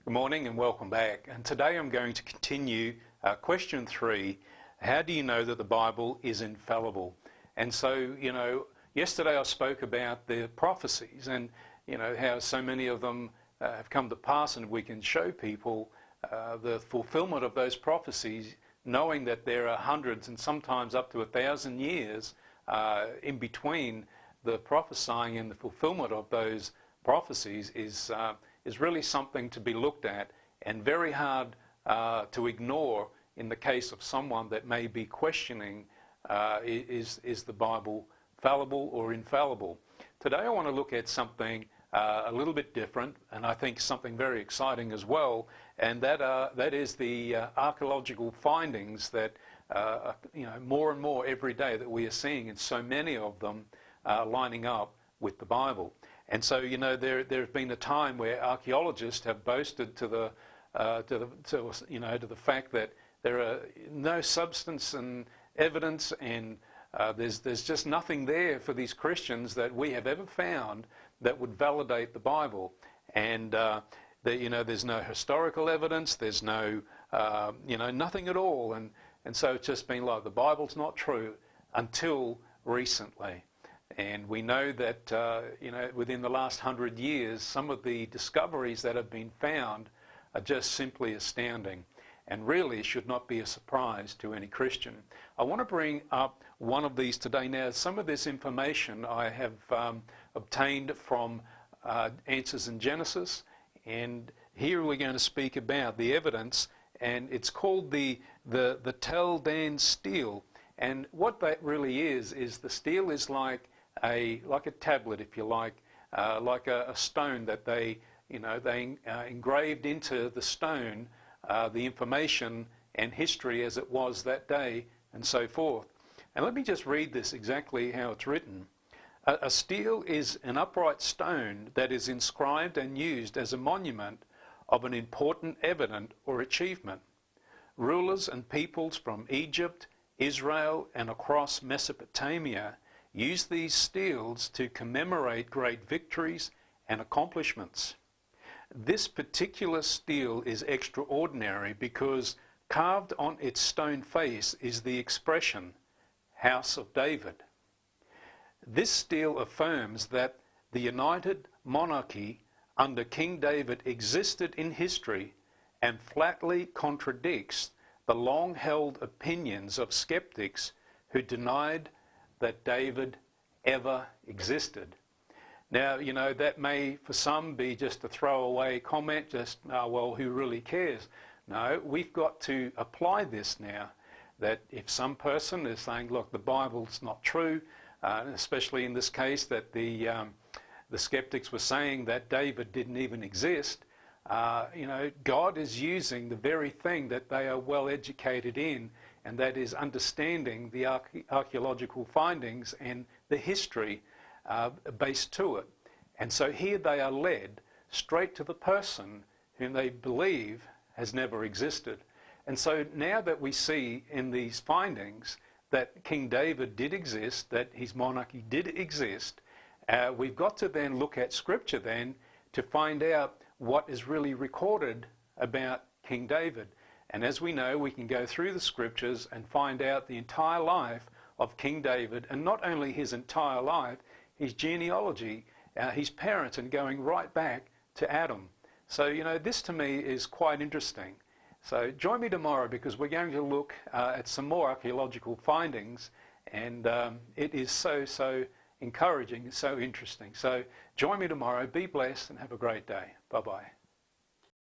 Good morning and welcome back. And today I'm going to continue question 3. How do you know that the Bible is infallible? And so, yesterday I spoke about the prophecies and, how so many of them have come to pass, and we can show people the fulfillment of those prophecies, knowing that there are hundreds and sometimes up to 1,000 years in between the prophesying and the fulfillment of those prophecies is really something to be looked at and very hard to ignore in the case of someone that may be questioning is the Bible fallible or infallible. Today I want to look at something a little bit different, and I think something very exciting as well, and that is the archaeological findings that more and more every day that we are seeing, and so many of them lining up with the Bible. And so, there has been a time where archaeologists have boasted to the fact that there are no substance and evidence, and there's just nothing there for these Christians that we have ever found that would validate the Bible. And there's no historical evidence, there's no nothing at all. And so it's just been like the Bible's not true until recently. And we know that, within the last 100 years, some of the discoveries that have been found are just simply astounding and really should not be a surprise to any Christian. I want to bring up one of these today. Now, some of this information I have obtained from Answers in Genesis, and here we're going to speak about the evidence, and it's called the Tel Dan stele. And what that really is the stele is like a tablet, if you like a stone that they engraved into the stone the information and history as it was that day and so forth. And let me just read this exactly how it's written. A stele is an upright stone that is inscribed and used as a monument of an important event or achievement. Rulers and peoples from Egypt, Israel, and across Mesopotamia use these steles to commemorate great victories and accomplishments. This particular stele is extraordinary because carved on its stone face is the expression, House of David. This stele affirms that the united monarchy under King David existed in history and flatly contradicts the long-held opinions of skeptics who denied that David ever existed. Now, that may for some be just a throwaway comment, just, well, who really cares? No, we've got to apply this now, that if some person is saying, look, the Bible's not true, especially in this case that the skeptics were saying that David didn't even exist, God is using the very thing that they are well educated in, and that is understanding the archaeological findings and the history based to it. And so here they are led straight to the person whom they believe has never existed. And so now that we see in these findings that King David did exist, that his monarchy did exist, we've got to then look at Scripture then to find out what is really recorded about King David. And as we know, we can go through the Scriptures and find out the entire life of King David, and not only his entire life, his genealogy, his parents, and going right back to Adam. So, this to me is quite interesting. So join me tomorrow, because we're going to look at some more archaeological findings, and it is so encouraging, so interesting. So join me tomorrow. Be blessed and have a great day. Bye-bye.